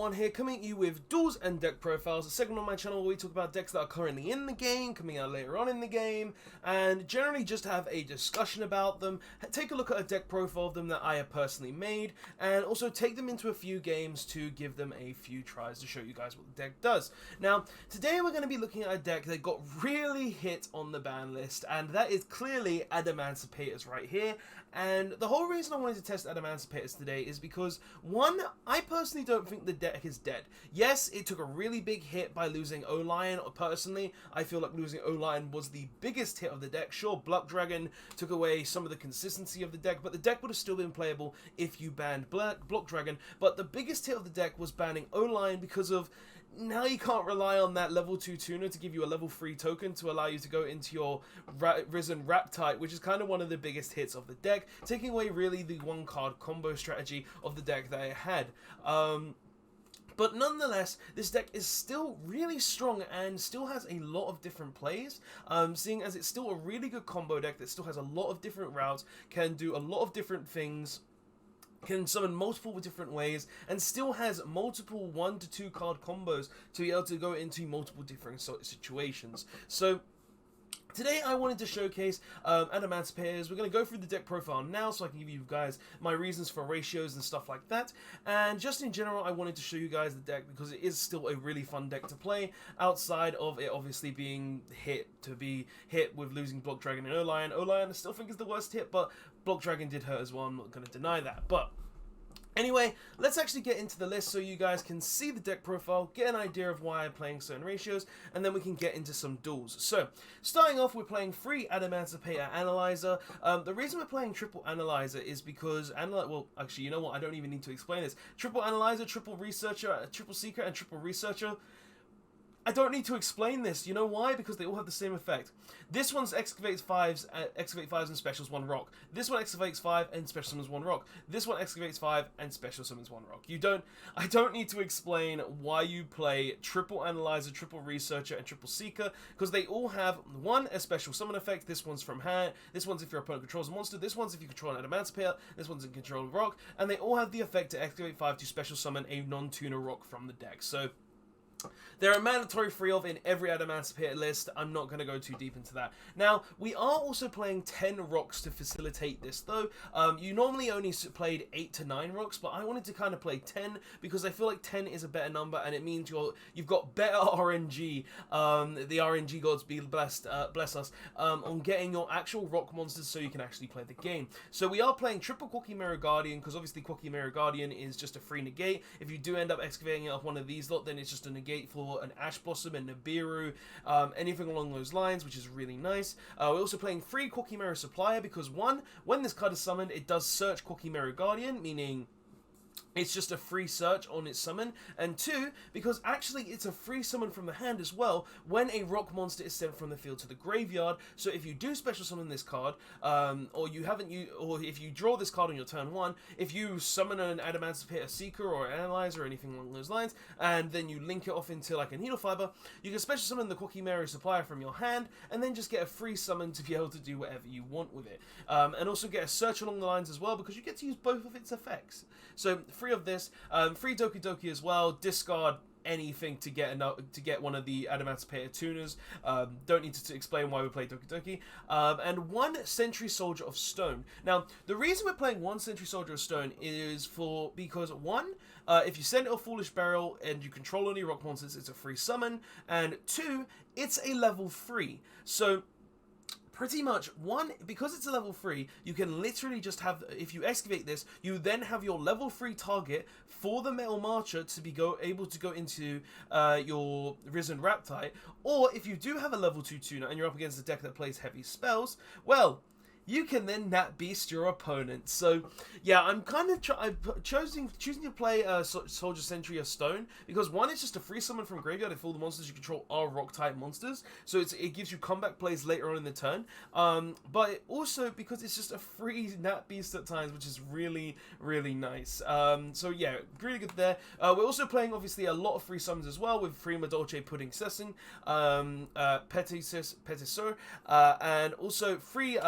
One here, coming at you with Duels and Deck Profiles, a segment on my channel where we talk about decks that are currently in the game, coming out later on in the game, and generally just have a discussion about them, take a look at a deck profile of them that I have personally made, and also take them into a few games to give them a few tries to show you guys what the deck does. Now, today we're going to be looking at a deck that got really hit on the ban list, and that is clearly Adamacipator's right here. And the whole reason I wanted to test Adamacipator's today is because, one, I personally don't think the deck is dead. Yes, it took a really big hit by losing O-Lion. Personally, I feel like losing O-Lion was the biggest hit of the deck. Sure, Block Dragon took away some of the consistency of the deck, but the deck would have still been playable if you banned Block Dragon. But the biggest hit of the deck was banning O-Lion because of now you can't rely on that level 2 tuner to give you a level 3 token to allow you to go into your Risen Raptite, which is kind of one of the biggest hits of the deck, taking away really the one card combo strategy of the deck that it had. But nonetheless, this deck is still really strong and still has a lot of different plays, seeing as it's still a really good combo deck that still has a lot of different routes, can do a lot of different things, can summon multiple different ways, and still has multiple 1 to 2 card combos to be able to go into multiple different situations. So today I wanted to showcase Adamacipator's. We're going to go through the deck profile now so I can give you guys my reasons for ratios and stuff like that. And just in general, I wanted to show you guys the deck because it is still a really fun deck to play, outside of it obviously being hit with losing Block Dragon and O-Lion. O-Lion I still think is the worst hit, but Block Dragon did hurt as well. I'm not going to deny that. But anyway, let's actually get into the list so you guys can see the deck profile, get an idea of why I'm playing certain ratios, and then we can get into some duels. So, starting off, we're playing free Adamacipator Analyzer. The reason we're playing triple Analyzer is because, well, actually, you know what, I don't even need to explain this. Triple Analyzer, triple Researcher, triple Seeker, and triple Researcher. I don't need to explain this. You know why? Because they all have the same effect. This one's excavate 5s and specials 1 rock. This one excavates 5 and special summons 1 rock. This one excavates 5 and special summons 1 rock. I don't need to explain why you play triple Analyzer, triple Researcher, and triple Seeker, because they all have one, a special summon effect. This one's from hand. This one's if your opponent controls a monster. This one's if you control an Adamacipator. This one's in control of rock. And they all have the effect to excavate 5 to special summon a non-tuner rock from the deck. So there are mandatory 3 of in every Adamacipator list. I'm not going to go too deep into that. Now, we are also playing 10 rocks to facilitate this, though. You normally only played 8 to 9 rocks, but I wanted to kind of play 10 because I feel like 10 is a better number, and it means you've got better RNG. The RNG gods bless us on getting your actual rock monsters so you can actually play the game. So we are playing triple Quacky Mirror Guardian because obviously Quacky Mirror Guardian is just a free negate. If you do end up excavating it off one of these lot, then it's just a negate for an Ash Blossom and Nibiru, anything along those lines, which is really nice. We're also playing free Quacky Mirror Supplier because, one, when this card is summoned, it does search Quacky Mirror Guardian, meaning it's just a free search on its summon, and 2, because actually it's a free summon from the hand as well when a rock monster is sent from the field to the graveyard. So if you do special summon this card, or if you draw this card on your turn 1, if you summon an Adamacipator Seeker or an Analyzer or anything along those lines, and then you link it off into like a Needle Fiber, you can special summon the Quacky Mirror Supplier from your hand, and then just get a free summon to be able to do whatever you want with it. And also get a search along the lines as well, because you get to use both of its effects. So free of this, free Doki Doki as well. Discard anything to get one of the Adamacipator tuners. Don't need to explain why we play Doki Doki. And 1 Sentry Soldier of Stone. Now, the reason we're playing 1 Sentry Soldier of Stone is because 1, if you send it a Foolish Burial and you control any rock monsters, it's a free summon, and 2, it's a level 3. So pretty much, 1, because it's a level 3, you can literally just have, if you excavate this, you then have your level 3 target for the Metal Marcher to be able to go into your Risen Raptite, or if you do have a level 2 tuner and you're up against a deck that plays heavy spells, well, you can then Nat Beast your opponent. So yeah, I'm kind of choosing to play Soldier Sentry of Stone because 1, it's just a free summon from graveyard if all the monsters you control are rock type monsters, so it gives you comeback plays later on in the turn, but also because it's just a free Nat Beast at times, which is really, really nice. So yeah, really good there. We're also playing obviously a lot of free summons as well with free Dolce Pudding Sessin, Petisor, and also free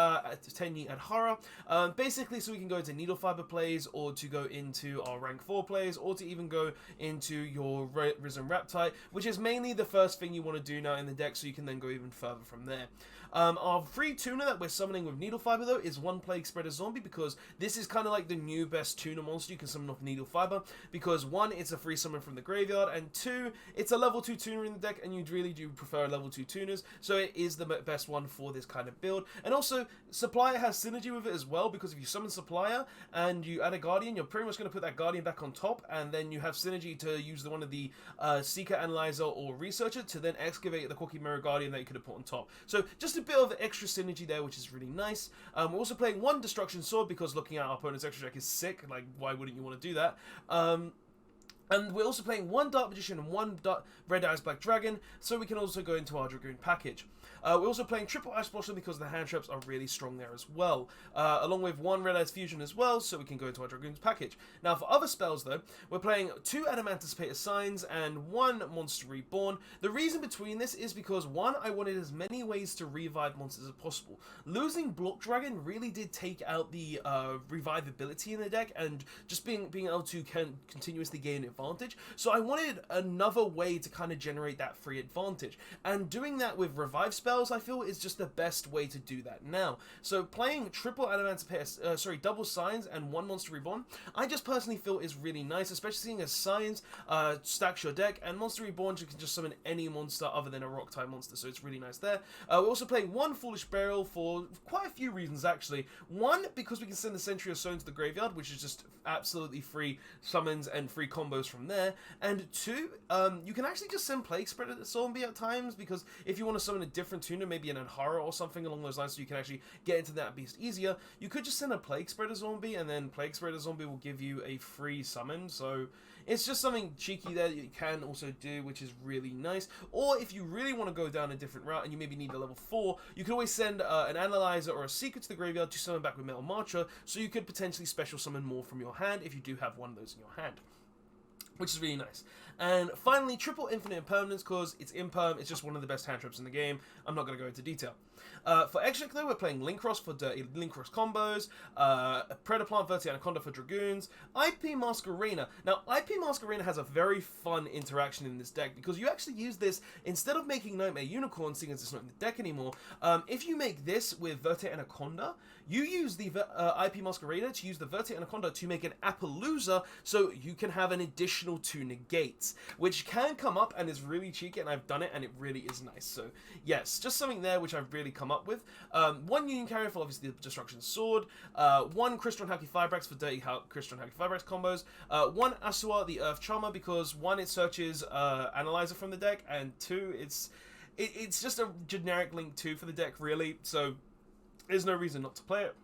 10 Year Adhara, basically so we can go into Needle Fiber plays, or to go into our rank 4 plays, or to even go into your Risen Reptite, which is mainly the first thing you want to do now in the deck, so you can then go even further from there. Our free tuner that we're summoning with Needle Fiber, though, is one Plague Spreader Zombie, because this is kind of like the new best tuner monster you can summon off Needle Fiber, because 1, it's a free summon from the graveyard, and 2, it's a level 2 tuner in the deck, and you really do prefer level 2 tuners, so it is the best one for this kind of build. And also, Supplier has synergy with it as well, because if you summon Supplier and you add a Guardian, you're pretty much going to put that Guardian back on top, and then you have synergy to use one of the Seeker, Analyzer, or Researcher to then excavate the Quirky Mirror Guardian that you could have put on top. So just a bit of extra synergy there, which is really nice. We're also playing 1 Destruction Sword, because looking at our opponent's extra deck is sick. Like, why wouldn't you want to do that? And we're also playing 1 Dark Magician and 1 Red Eyes Black Dragon, so we can also go into our Dragoon package. We're also playing triple Ice Blossom because the hand traps are really strong there as well, along with 1 Red Eyes Fusion as well, so we can go into our Dragoon's package. Now for other spells though, we're playing 2 Adamacipator Signs and 1 Monster Reborn. The reason between this is because 1, I wanted as many ways to revive monsters as possible. Losing Block Dragon really did take out the revivability in the deck, and just being able to continuously gain advantage. So I wanted another way to kind of generate that free advantage, and doing that with revive spells, I feel, is just the best way to do that now. So playing triple Adamacipator, double Signs and 1 Monster Reborn, I just personally feel is really nice, especially seeing as Signs stacks your deck, and Monster Reborn, you can just summon any monster other than a rock type monster, so it's really nice there. We're also playing 1 Foolish Burial for quite a few reasons actually. 1, because we can send the Sentry of Stone to the graveyard, which is just absolutely free summons and free combos from there. And 2, you can actually just send Plague Spreader Zombie at times, because if you want to summon a different tuner, maybe an Adhara or something along those lines, so you can actually get into that beast easier, you could just send a Plague Spreader Zombie, and then Plague Spreader Zombie will give you a free summon, so it's just something cheeky there that you can also do, which is really nice. Or if you really want to go down a different route and you maybe need a level 4, you can always send an Analyzer or a Seeker to the graveyard to summon back with Metal Marcher, so you could potentially special summon more from your hand if you do have one of those in your hand, which is really nice. And finally, triple Infinite Impermanence, because it's imperm, it's just one of the best hand traps in the game. I'm not going to go into detail. For extra though, we're playing Link Cross for dirty Link Cross combos, Predaplant Verti Anaconda for Dragoons, IP Masquerena. Now, IP Masquerena has a very fun interaction in this deck, because you actually use this, instead of making Nightmare Unicorn, seeing as it's not in the deck anymore, if you make this with Verti Anaconda, you use the IP Masquerena to use the Verti Anaconda to make an Appaloosa, so you can have an additional 2 negates, which can come up and is really cheeky, and I've done it and it really is nice. So yes, just something there which I've really come up with. 1 Union Carrier for obviously the Destruction Sword, 1 Crystron Haki Firebrax for dirty Crystron Haki Firebrax combos, 1 Asua the Earth Charmer, because 1, it searches Analyzer from the deck, and 2, it's just a generic Link 2 for the deck really, so there's no reason not to play it.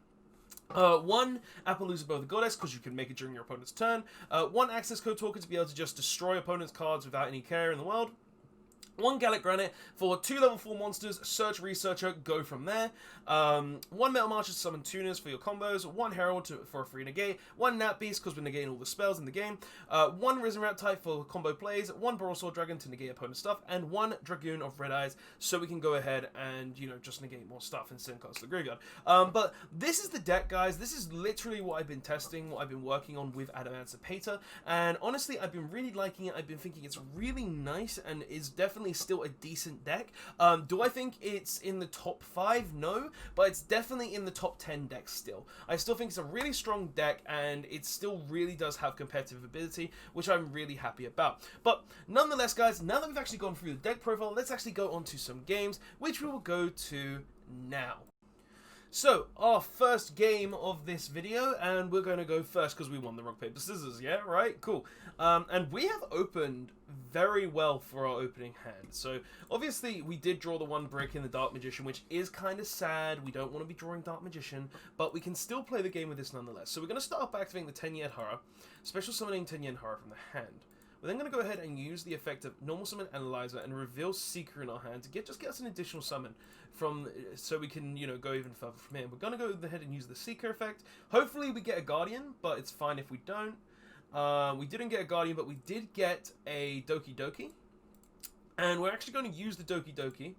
1 Appaloosa Bow the Goddess, because you can make it during your opponent's turn. 1 Access Code Talker to be able to just destroy opponent's cards without any care in the world. 1 Gallic Granite for 2 level 4 monsters, Search Researcher, go from there. 1 Metal Marcher to summon tuners for your combos, 1 Herald for a free negate, 1 Nat Beast because we're negating all the spells in the game, 1 Risen Reptite for combo plays, 1 Broadsword Dragon to negate opponent's stuff, and 1 Dragoon of Red Eyes, so we can go ahead and, you know, just negate more stuff and send cards to the graveyard. But this is the deck, guys. This is literally what I've been testing, what I've been working on with Adamacipator, and honestly, I've been really liking it. I've been thinking it's really nice and is definitely still a decent deck. Do I think it's in the top 5? No, but it's definitely in the top 10 decks still. I still think it's a really strong deck, and it still really does have competitive ability, which I'm really happy about. But nonetheless, guys, now that we've actually gone through the deck profile, let's actually go on to some games, which we will go to now. So, our first game of this video, and we're going to go first because we won the rock, paper, scissors, yeah? Right? Cool. And we have opened very well for our opening hand. So, obviously, we did draw the 1 brick in the Dark Magician, which is kind of sad. We don't want to be drawing Dark Magician, but we can still play the game with this nonetheless. So, we're going to start off by activating the 10 Year Adhara, special summoning 10 Year Adhara from the hand. We're then going to go ahead and use the effect of Normal Summon Analyzer and reveal Seeker in our hand to get us an additional summon from, so we can, you know, go even further from here. We're going to go ahead and use the Seeker effect. Hopefully we get a Guardian, but it's fine if we don't. We didn't get a Guardian, but we did get a Doki Doki. And we're actually going to use the Doki Doki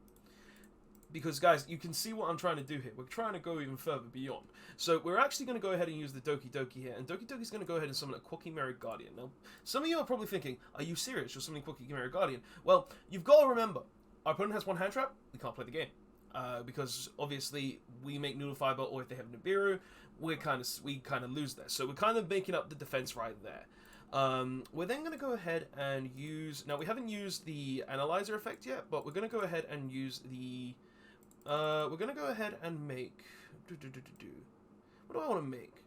because guys, you can see what I'm trying to do here. We're trying to go even further beyond. So we're actually going to go ahead and use the Doki Doki here, and Doki Doki's going to go ahead and summon a Quackimera Guardian. Now, some of you are probably thinking, are you serious? You're summoning Quackimera Guardian? Well, you've got to remember, our opponent has one hand trap, we can't play the game. Because obviously we make Noodle Fiber, or if they have Nibiru, we kind of lose there. So we're kind of making up the defense right there. We're then going to go ahead and use... Now, we haven't used the Analyzer effect yet, but we're going to go ahead and use the... we're going to go ahead and make... What do I want to make?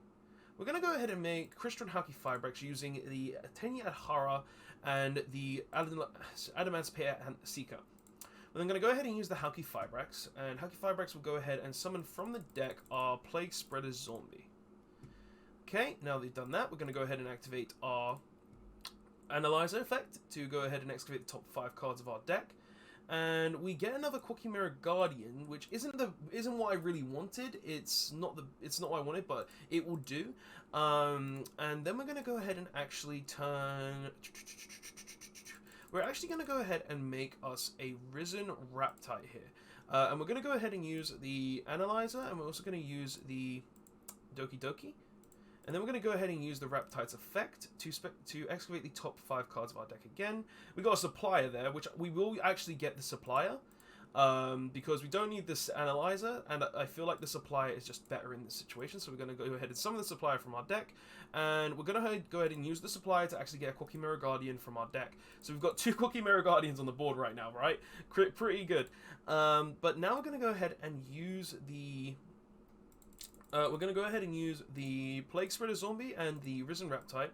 We're going to go ahead and make Crystal Haki Fibrex using the Tenya Adhara and the Adamacipator and Seeker. We're then going to go ahead and use the Haki Fibrex, and Haki Fibrex will go ahead and summon from the deck our Plague Spreader Zombie. Okay, now that we've done that, we're going to go ahead and activate our Analyzer effect to go ahead and excavate the top 5 cards of our deck. And we get another Quackimera Guardian, which isn't what I really wanted. It's not what I wanted, but it will do. And then we're going to go ahead and actually turn... We're actually going to go ahead and make us a Risen Raptite here. And we're going to go ahead and use the Analyzer, and we're also going to use the Doki Doki. And then we're going to go ahead and use the Raptite's effect to excavate the top 5 cards of our deck again. We got a Supplier there, which we will actually get the Supplier. Because we don't need this Analyzer, and I feel like the Supplier is just better in this situation. So we're going to go ahead and summon the Supplier from our deck. And we're going to go ahead and use the Supplier to actually get a Quackimera Guardian from our deck. So we've got 2 Quackimera Guardians on the board right now, right? Pretty good. But now we're going to go ahead and use the... we're going to go ahead and use the Plague Spreader Zombie and the Risen Raptite.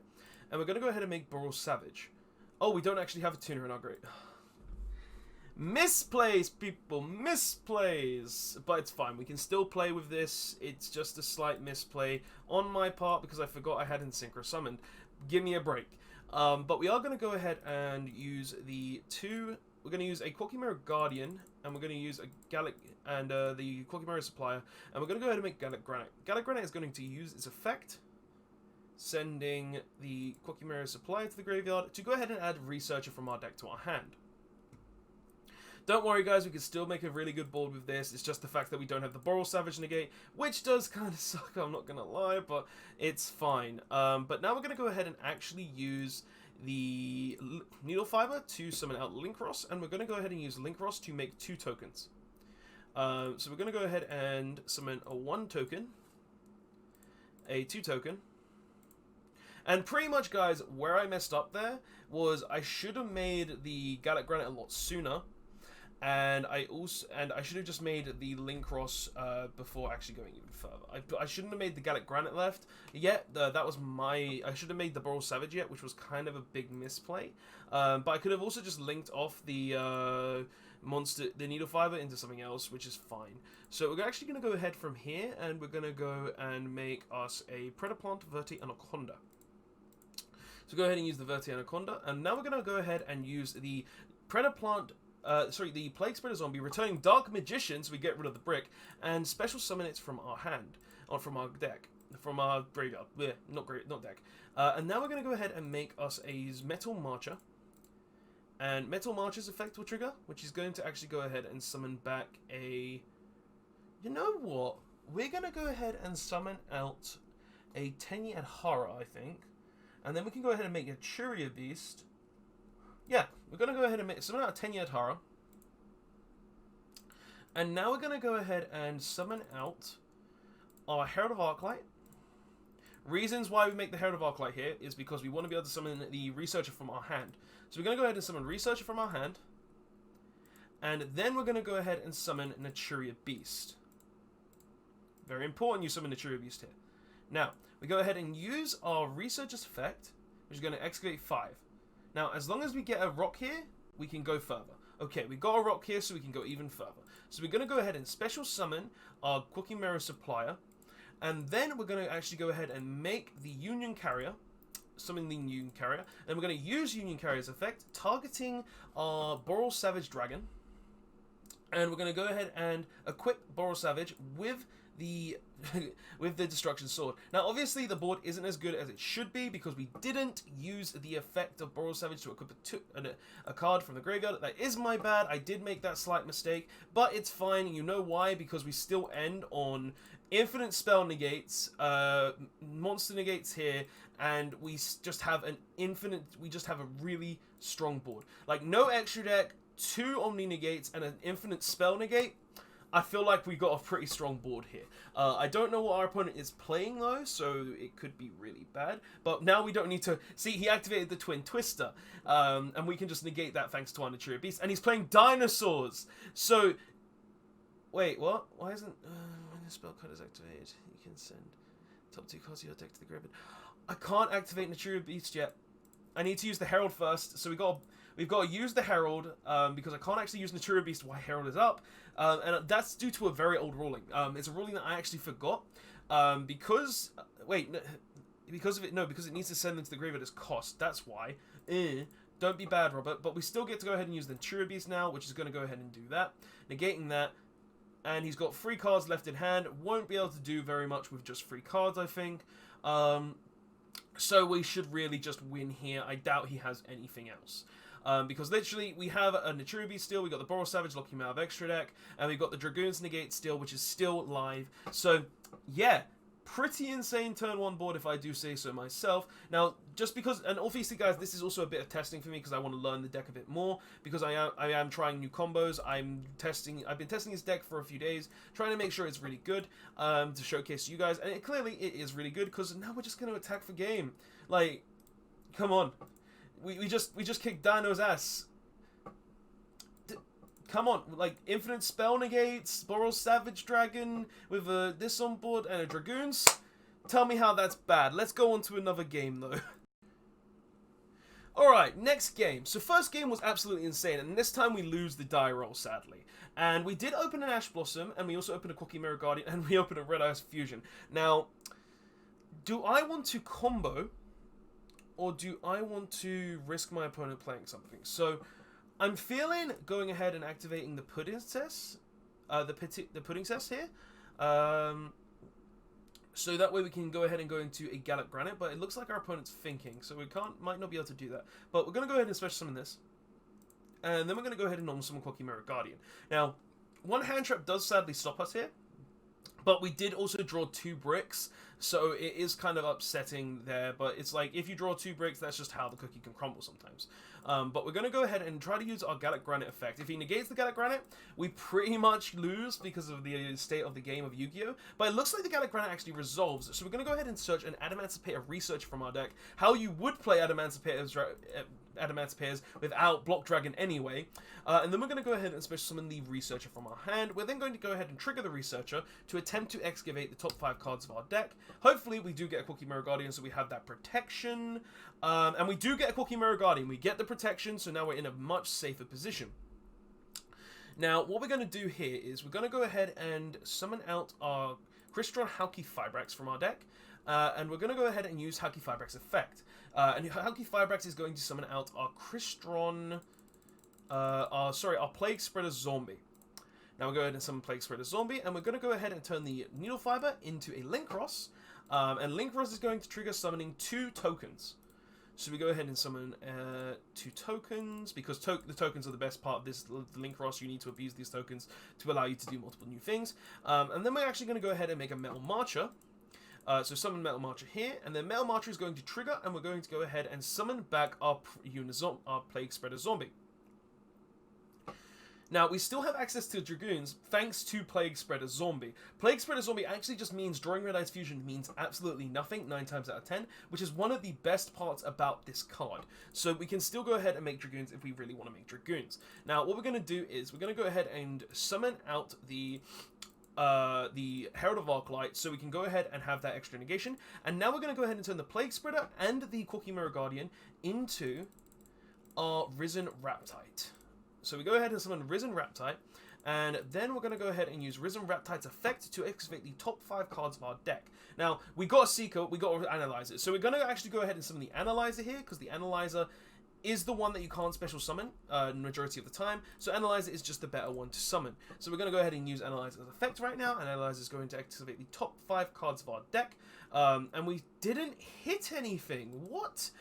And we're going to go ahead and make Boral Savage. Oh, we don't actually have a tuner in our grade. Misplays, people, misplays. But it's fine, we can still play with this. It's just a slight misplay on my part because I forgot I hadn't Synchro Summoned. Give me a break. But we are going to go ahead and use the 2... We're going to use a Quackimera Guardian, and we're going to use a Gallic and the Quackimera Supplier, and we're going to go ahead and make Gallic Granite. Gallic Granite is going to use its effect, sending the Quackimera Supplier to the graveyard to go ahead and add Researcher from our deck to our hand. Don't worry, guys, we can still make a really good board with this. It's just the fact that we don't have the Boral Savage negate, which does kind of suck, I'm not going to lie, but it's fine. But now we're going to go ahead and actually use the Needle Fiber to summon out Linkross, and we're going to go ahead and use Linkross to make 2 tokens. So we're going to go ahead and summon a 1 token, a 2 token, and pretty much, guys, where I messed up there was I should have made the Gallic Granite a lot sooner, and I should have just made the Linkross before actually going even further. I shouldn't have made the Gallic Granite left yet. That was my... I should have made the Boral Savage yet, which was kind of a big misplay. But I could have also just linked off the the Needle Fiber into something else, which is fine. So we're actually going to go ahead from here, and we're going to go and make us a Predaplant Verti Anaconda. So go ahead and use the Verti Anaconda, and now we're going to go ahead and use the Predaplant... the Plague Spreader Zombie, returning Dark Magician, so we get rid of the brick, and special summon it from our hand, or from our deck, from our graveyard. Blech, not deck. And now we're going to go ahead and make us a Metal Marcher, and Metal Marcher's effect will trigger, which is going to actually go ahead and summon back a... You know what? We're going to go ahead and summon out a Tenya Adhara, I think, and then we can go ahead and make a Churia Beast. Yeah, we're going to go ahead and summon out a Tenya Adhara. And now we're going to go ahead and summon out our Herald of Arclight. Reasons why we make the Herald of Arclight here is because we want to be able to summon the Researcher from our hand. So we're going to go ahead and summon Researcher from our hand. And then we're going to go ahead and summon Naturia Beast. Very important you summon Naturia Beast here. Now, we go ahead and use our Researcher's effect, which is going to excavate 5. Now, as long as we get a rock here, we can go further. Okay, we got a rock here, so we can go even further. So we're going to go ahead and special summon our Quackimera Supplier, and then we're going to actually go ahead and make the Union Carrier, summon the Union Carrier, and we're going to use Union Carrier's effect, targeting our Boral Savage Dragon, And we're going to go ahead and equip Boral Savage with the with the Destruction Sword. Now, obviously, the board isn't as good as it should be because we didn't use the effect of Boral Savage to equip a card from the graveyard. That is my bad. I did make that slight mistake, but it's fine. You know why? Because we still end on infinite spell negates, monster negates here, and we just have an infinite. We just have a really strong board. Like, no extra deck, 2 Omni negates, and an infinite spell negate. I feel like we got a pretty strong board here. I don't know what our opponent is playing though, so it could be really bad. But now we don't need to... See, he activated the Twin Twister, and we can just negate that thanks to our Naturia Beast. And he's playing dinosaurs! So... Wait, what? Why isn't... when the spell card is activated, you can send top 2 cards of your deck to the graveyard. I can't activate Naturia Beast yet. I need to use the Herald first, so we've got to use the Herald, because I can't actually use Naturia Beast while Herald is up, and that's due to a very old ruling. It's a ruling that I actually forgot, because it needs to send them to the graveyard as cost, that's why. Don't be bad, Robert, but we still get to go ahead and use the Naturia Beast now, which is going to go ahead and do that, negating that, and he's got 3 cards left in hand, won't be able to do very much with just 3 cards, I think. So we should really just win here. I doubt he has anything else. Because literally, we have a Naturia Beast still, we got the Boral Savage locking him out of extra deck, and we've got the Dragoon's Negate still, which is still live. So, yeah, pretty insane turn 1 board if I do say so myself. Now, just because, and obviously guys, this is also a bit of testing for me because I want to learn the deck a bit more, because I am trying new combos. I've been testing his deck for a few days, trying to make sure it's really good, to showcase you guys, and clearly it is really good, because now we're just going to attack for game. Like, come on. We just kicked Dino's ass. Come on, like, infinite spell negates, Boral Savage Dragon with this on board and a Dragoons. Tell me how that's bad. Let's go on to another game though. Alright, next game. So first game was absolutely insane, and this time we lose the die roll, sadly. And we did open an Ash Blossom, and we also opened a Quirky Mirror Guardian, and we opened a Red Ice Fusion. Now, do I want to combo, or do I want to risk my opponent playing something? So, I'm feeling going ahead and activating the Pudding Cess, the Pudding Cess here. So that way we can go ahead and go into a Gallop Granite, but it looks like our opponent's thinking, so we might not be able to do that. But we're going to go ahead and special summon this. And then we're going to go ahead and normal summon Quirky Mirror Guardian. Now, one hand trap does sadly stop us here, but we did also draw 2 bricks, so it is kind of upsetting there, but it's like, if you draw 2 bricks, that's just how the cookie can crumble sometimes. But we're going to go ahead and try to use our Gallop Granite effect. If he negates the Gallop Granite, we pretty much lose because of the state of the game of Yu-Gi-Oh! But it looks like the Gallop Granite actually resolves, so we're going to go ahead and search an Adamacipator research from our deck, how you would play Adamancipators without Block Dragon anyway, and then we're going to go ahead and special summon the Researcher from our hand. We're then going to go ahead and trigger the Researcher to attempt to excavate the top 5 cards of our deck. Hopefully we do get a Quirky Mirror Guardian, so we have that protection, and we do get a Quirky Mirror Guardian. We get the protection, so now we're in a much safer position. Now, what we're going to do here is we're going to go ahead and summon out our Crystron Halki Fibrax from our deck, and we're going to go ahead and use Halki Fibrax effect. And Halki Fibrax is going to summon out our Crystron, our Plague Spreader Zombie. Now we'll go ahead and summon Plague Spreader Zombie, and we're going to go ahead and turn the Needle Fiber into a Linkross, and Linkross is going to trigger summoning 2 tokens. So we go ahead and summon 2 tokens, because the tokens are the best part of this Linkross. You need to abuse these tokens to allow you to do multiple new things. And then we're actually going to go ahead and make a Metal Marcher. So summon Metal Marcher here, and then Metal Marcher is going to trigger, and we're going to go ahead and summon back our Plague Spreader Zombie. Now, we still have access to Dragoons, thanks to Plague Spreader Zombie. Plague Spreader Zombie actually just means drawing Red Ice Fusion means absolutely nothing, 9 times out of 10, which is one of the best parts about this card. So we can still go ahead and make Dragoons if we really want to make Dragoons. Now, what we're going to do is, we're going to go ahead and summon out the Herald of Arclight, so we can go ahead and have that extra negation. And now we're going to go ahead and turn the Plague Spreader and the Quirky Mirror Guardian into our Risen Raptite. So we go ahead and summon Risen Raptite, and then we're going to go ahead and use Risen Raptite's effect to excavate the top 5 cards of our deck. Now, we got a Seeker, we got to analyze it. So we're going to actually go ahead and summon the Analyzer here, because the Analyzer is the one that you can't special summon majority of the time, so Analyzer is just the better one to summon. So we're going to go ahead and use Analyzer's effect right now, and Analyzer is going to activate the top 5 cards of our deck, and we didn't hit anything. What?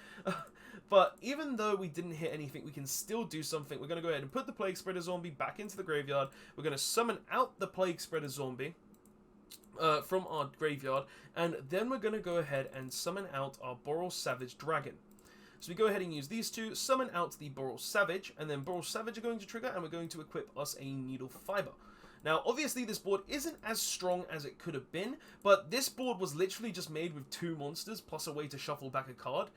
But even though we didn't hit anything, we can still do something. We're going to go ahead and put the Plague Spreader Zombie back into the graveyard. We're going to summon out the Plague Spreader Zombie from our graveyard, and then we're going to go ahead and summon out our Boral Savage Dragon. So we go ahead and use these two, summon out the Boral Savage, and then Boral Savage are going to trigger, and we're going to equip us a Needle Fiber. Now, obviously, this board isn't as strong as it could have been, but this board was literally just made with 2 monsters, plus a way to shuffle back a card,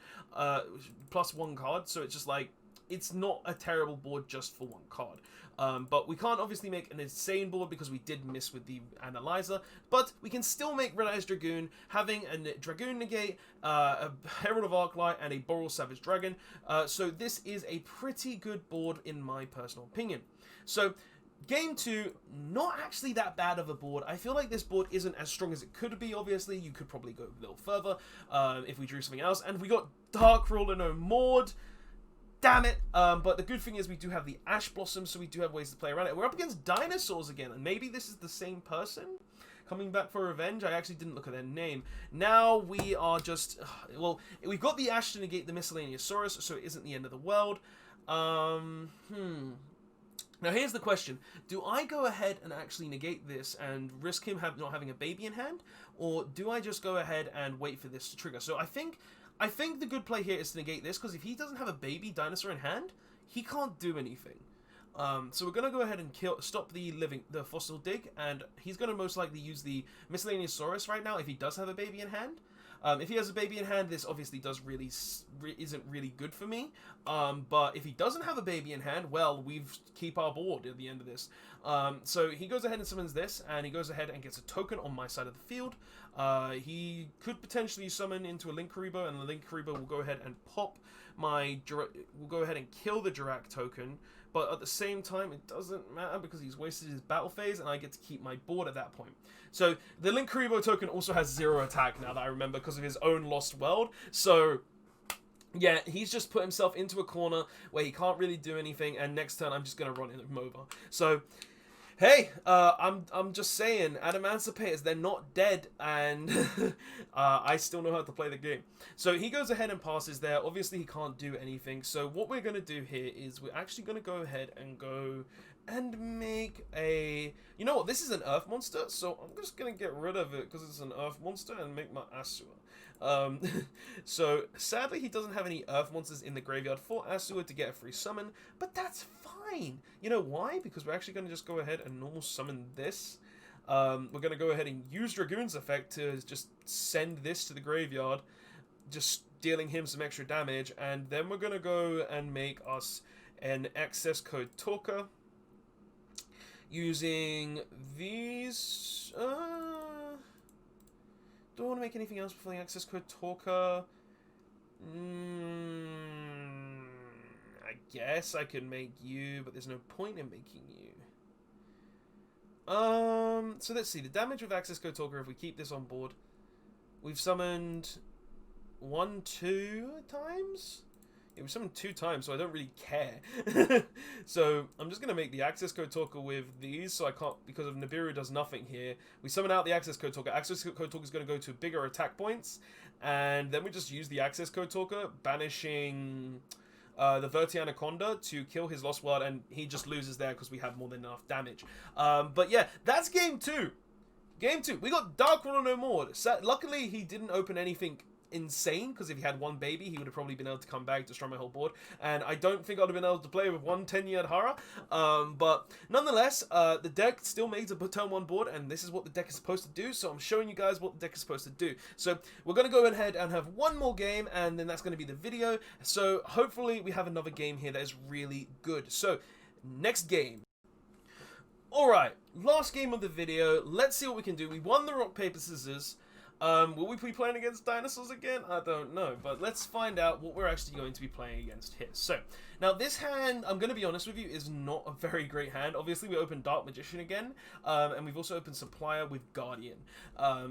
plus 1 card, so it's just like, it's not a terrible board just for 1 card. But we can't obviously make an insane board because we did miss with the Analyzer, but we can still make Red Eyes Dragoon, having a Dragoon negate, a Herald of Arclight, and a Boral Savage Dragon. So this is a pretty good board in my personal opinion. So Game 2, not actually that bad of a board. I feel like this board isn't as strong as it could be, obviously. You could probably go a little further if we drew something else. And we got Dark Ruler No Maud. Damn it. But the good thing is we do have the Ash Blossom, so we do have ways to play around it. We're up against dinosaurs again, and maybe this is the same person coming back for revenge. I actually didn't look at their name. Now we are just... well, we've got the Ash to negate the Miscellaneousaurus, so it isn't the end of the world. Now here's the question. Do I go ahead and actually negate this and risk him not having a baby in hand? Or do I just go ahead and wait for this to trigger? So I think the good play here is to negate this, because if he doesn't have a baby dinosaur in hand, he can't do anything. So we're going to go ahead and stop the fossil dig, and he's going to most likely use the Miscellaneousaurus right now if he does have a baby in hand. If he has a baby in hand, this obviously isn't really good for me. But if he doesn't have a baby in hand, well, we keep our board at the end of this. So he goes ahead and summons this, and he goes ahead and gets a token on my side of the field. He could potentially summon into a Linkuriboh, and the Linkuriboh will go ahead and pop will go ahead and kill the Dirac token. But at the same time, it doesn't matter because he's wasted his battle phase, and I get to keep my board at that point. So the Linkuriboh token also has 0 attack now that I remember because of his own Lost World. So yeah, he's just put himself into a corner where he can't really do anything, and next turn I'm just going to run him over. So hey, I'm just saying, Adamancipators, they're not dead, and I still know how to play the game. So he goes ahead and passes there. Obviously, he can't do anything. So what we're going to do here is we're actually going to go ahead and make a... You know what? This is an Earth monster, so I'm just going to get rid of it because it's an Earth monster and make my Asua. So sadly, he doesn't have any Earth monsters in the graveyard for Asua to get a free summon, but that's fine. You know why? Because we're actually going to just go ahead and normal summon this. We're going to go ahead and use Dragoon's effect to just send this to the graveyard, just dealing him some extra damage, and then we're going to go and make us an access code talker using these... do I want to make anything else before the access code talker? I guess I could make you, but there's no point in making you. So let's see. The damage with access code talker, if we keep this on board, we've summoned 2 times? Yeah, we summoned 2 times, so I don't really care. So I'm just going to make the access code talker with these, so I can't, because of Nibiru does nothing here. We summon out the access code talker. Access code talker is going to go to bigger attack points, and then we just use the access code talker, banishing the Verti Anaconda to kill his Lost World, and he just loses there because we have more than enough damage. But yeah, that's game 2. Game 2. We got Dark Ruler No More. Luckily, he didn't open anything insane, because if he had 1 baby, he would have probably been able to come back, destroy my whole board, and I don't think I'd have been able to play with 1 10-year Hara. But nonetheless, the deck still makes a turn 1 board, and this is what the deck is supposed to do, so I'm showing you guys what the deck is supposed to do. So we're going to go ahead and have 1 more game, and then that's going to be the video. So hopefully we have another game here that is really good. So next game. Alright, last game of the video. Let's see what we can do. We won the rock, paper, scissors. Will we be playing against dinosaurs again? I don't know, but let's find out what we're actually going to be playing against here. So, now this hand, I'm going to be honest with you, is not a very great hand. Obviously, we opened Dark Magician again, and we've also opened Supplier with Guardian.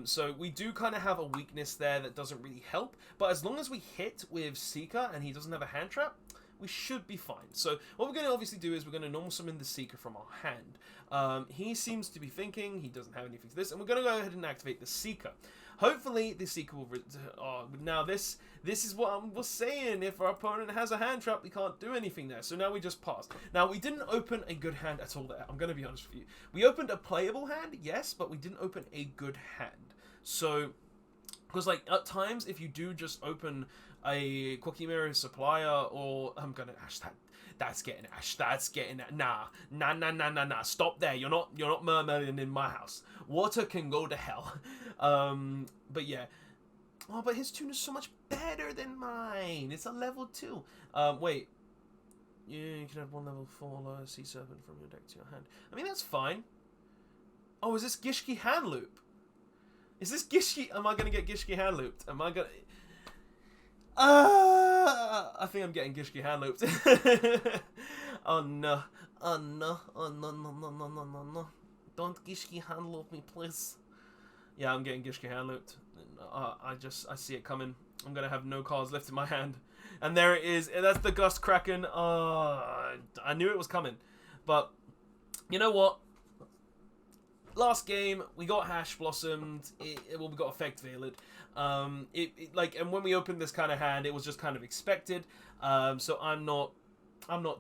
So we do kind of have a weakness there that doesn't really help, but as long as we hit with Seeker and he doesn't have a hand trap, we should be fine. So what we're going to obviously do is we're going to normal summon the Seeker from our hand. He seems to be thinking he doesn't have anything for this, and we're going to go ahead and activate the Seeker. Hopefully the Seeker will... now this is what I was saying. If our opponent has a hand trap, we can't do anything there. So now we just pass. Now we didn't open a good hand at all there. I'm going to be honest with you. We opened a playable hand, yes, but we didn't open a good hand. So, because like at times if you do just open a Quackimero supplier, or I'm gonna Ash that. That's getting Ash. That's getting that. Nah. Stop there. You're not mermaiding in my house. Water can go to hell. But yeah. Oh, but his tune is so much better than mine. It's a level 2. Wait. Yeah, you can have 1 level 4 lower sea serpent from your deck to your hand. I mean, that's fine. Oh, is this Gishki hand loop? Is this Gishki? Am I gonna get Gishki hand looped? Am I gonna? I think I'm getting Gishki hand looped. Oh no. Oh no. Oh no. Don't Gishki hand loop me, please. Yeah, I'm getting Gishki hand looped. I see it coming. I'm gonna have no cards left in my hand. And there it is. That's the Gust Kraken. I knew it was coming. But, you know what? Last game, we got Hash Blossomed. Well, we got Effect Veiled. And when we opened this kind of hand, it was just kind of expected. So I'm not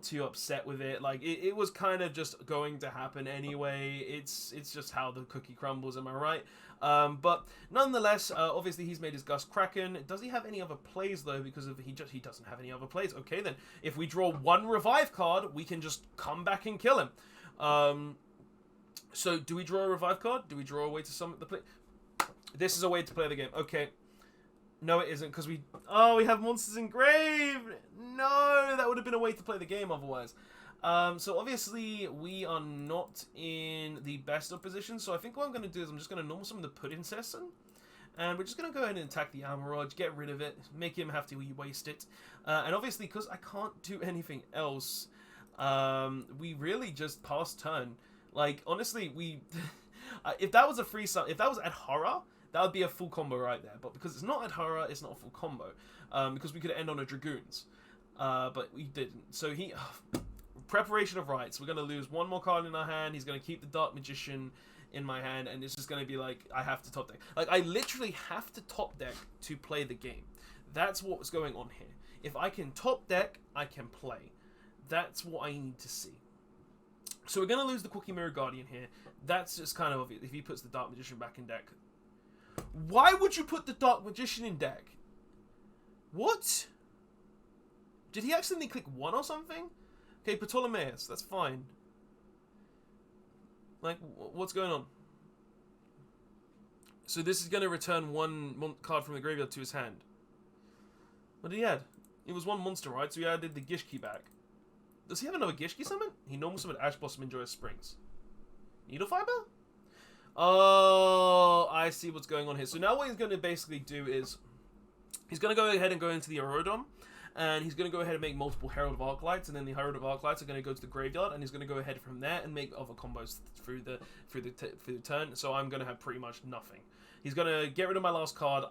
too upset with it. Like it was kind of just going to happen anyway. It's just how the cookie crumbles. Am I right? But nonetheless, obviously he's made his Gust Kraken. Does he have any other plays though? Because he doesn't have any other plays. Okay, then if we draw 1 revive card, we can just come back and kill him. So, do we draw a revive card? Do we draw a way to summon the play? This is a way to play the game. Okay. No, it isn't, because we have monsters engraved! No! That would have been a way to play the game otherwise. So, obviously, we are not in the best of positions, so I think what I'm going to do is I'm just going to normal summon the Puddingcession. And we're just going to go ahead and attack the Amaraj, get rid of it, make him have to waste it. And obviously, because I can't do anything else, we really just pass turn. Like, honestly, if that was a free sum, if that was Adhara, that would be a full combo right there. But because it's not Adhara, it's not a full combo. Because we could end on a Dragoons. But we didn't. So preparation of rights. We're going to lose 1 more card in our hand. He's going to keep the Dark Magician in my hand. And it's just going to be like, I have to top deck. Like, I literally have to top deck to play the game. That's what's going on here. If I can top deck, I can play. That's what I need to see. So we're going to lose the Quackimero Guardian here. That's just kind of obvious if he puts the Dark Magician back in deck. Why would you put the Dark Magician in deck? What? Did he accidentally click 1 or something? Okay, Ptolemaeus, that's fine. Like, what's going on? So this is going to return 1 card from the graveyard to his hand. What did he add? It was 1 monster, right? So he added the Gishki back. Does he have another Gishki summon? He normal summoned Ash Blossom and Joyous Springs. Needle Fiber? Oh, I see what's going on here. So now what he's going to basically do is he's going to go ahead and go into the Aurodon, and he's going to go ahead and make multiple Herald of Arclights, and then the Herald of Arclights are going to go to the graveyard, and he's going to go ahead from there and make other combos through the turn. So I'm going to have pretty much nothing. He's going to get rid of my last card.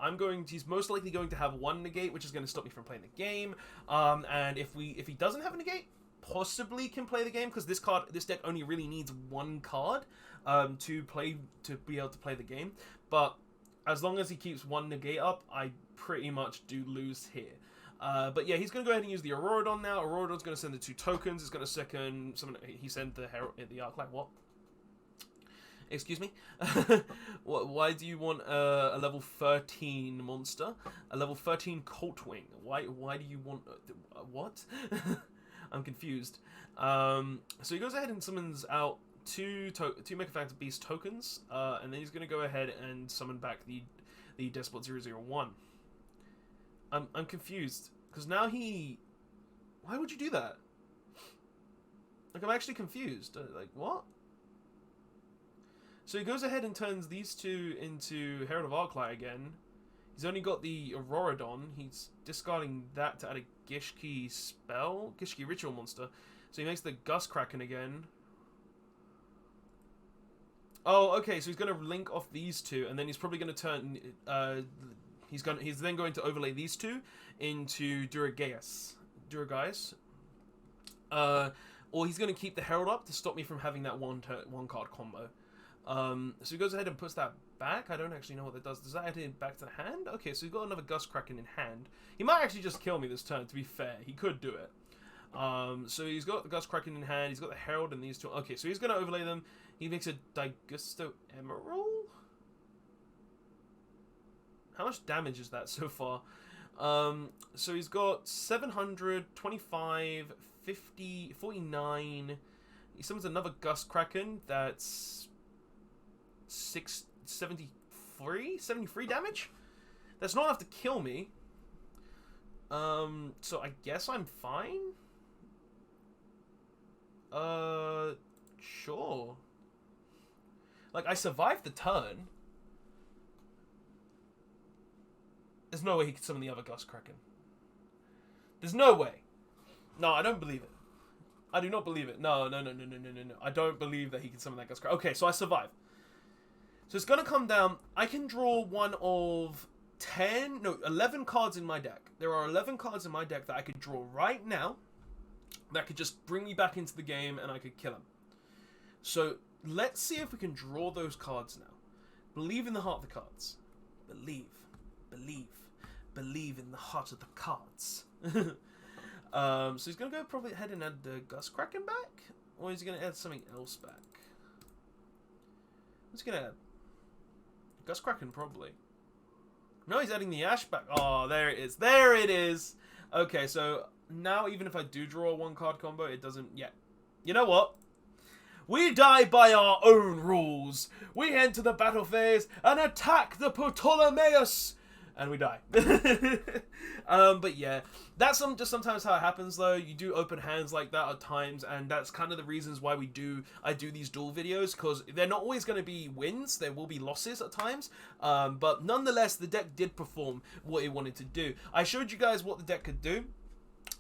He's most likely going to have 1 negate, which is going to stop me from playing the game. And if he doesn't have a negate, possibly can play the game, because this deck only really needs 1 card to be able to play the game. But as long as he keeps 1 negate up, I pretty much do lose here. But yeah, he's going to go ahead and use the Aurodon now. Aurodon's going to send the 2 tokens. It's going to second summon. He sent the Arclight. What? Excuse me? Why do you want a level 13 monster? A level 13 Coltwing? Why do you want... what? I'm confused. So he goes ahead and summons out 2 Mecha Factor Beast tokens, and then he's going to go ahead and summon back the Despot 001. I'm confused, because now why would you do that? Like, I'm actually confused. Like, what? So he goes ahead and turns these 2 into Herald of Arclight again. He's only got the Aurorodon. He's discarding that to add a Gishki spell. Gishki Ritual Monster. So he makes the Gust Kraken again. Oh, okay, so he's going to link off these 2, and then he's probably going to turn... he's then going to overlay these 2 into Duragaius. Or he's going to keep the Herald up to stop me from having that one card combo. So he goes ahead and puts that back. I don't actually know what that does. Does that add it back to the hand? Okay, so he's got another Gust Kraken in hand. He might actually just kill me this turn, to be fair. He could do it. So he's got the Gust Kraken in hand. He's got the Herald and these two. Okay, so he's going to overlay them. He makes a Daigusto Emerald? How much damage is that so far? So he's got 700, 25, 50, 49. He summons another Gust Kraken. That's 73 damage? That's not enough to kill me. So I guess I'm fine? Sure. Like, I survived the turn. There's no way he could summon the other Gust Kraken. There's no way. No, I don't believe it. I do not believe it. No. I don't believe that he can summon that Gust Kraken. Okay, so I survive. So it's going to come down. I can draw one of 11 cards in my deck. There are 11 cards in my deck that I could draw right now that could just bring me back into the game and I could kill him. So let's see if we can draw those cards now. Believe in the heart of the cards. Believe in the heart of the cards. So he's going to go probably ahead and add the Gust Kraken back? Or is he going to add something else back? What's he going to add? Gust Kraken, probably. No, he's adding the Ash back. Oh, there it is. There it is. Okay, so now even if I do draw a one-card combo, it doesn't yet. You know what? We die by our own rules. We enter the battle phase and attack the Ptolemaeus. And we die. But yeah, that's just sometimes how it happens though. You do open hands like that at times, and that's kind of the reasons why I do these duel videos, because they're not always going to be wins. There will be losses at times, but nonetheless the deck did perform what it wanted to do. I showed you guys what the deck could do.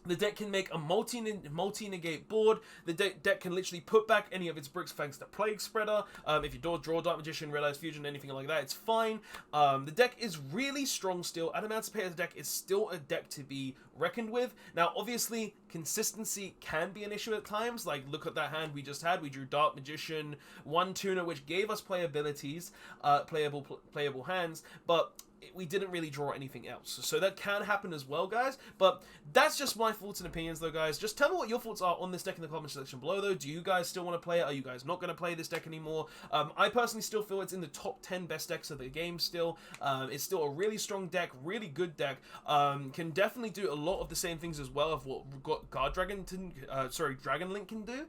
The deck can make a multi-negate board. The deck can literally put back any of its bricks thanks to Plague Spreader. If you don't draw Dark Magician, Red Eyes Fusion, anything like that, it's fine. The deck is really strong still. Adamacipator's deck is still a deck to be reckoned with. Now, obviously, consistency can be an issue at times. Like, look at that hand we just had. We drew Dark Magician, one tuner, which gave us playabilities, playable hands, but we didn't really draw anything else. So that can happen as well, guys. But that's just my thoughts and opinions, though, guys. Just tell me what your thoughts are on this deck in the comment section below, though. Do you guys still want to play it? Are you guys not going to play this deck anymore? I personally still feel it's in the top 10 best decks of the game still. It's still a really strong deck, really good deck. Can definitely do a lot of the same things as well of what Dragon Link can do.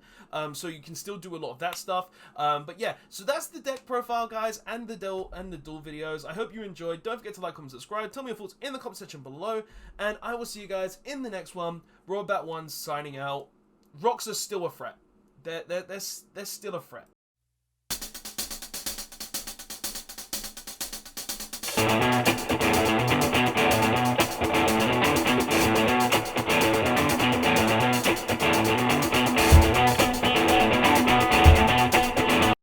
So you can still do a lot of that stuff. But yeah, so that's the deck profile, guys, and the duel videos. I hope you enjoyed. Don't forget to like, comment, subscribe. Tell me your thoughts in the comment section below, and I will see you guys in the next one. Robot1 signing out. Rocks are still a threat. They're still a threat.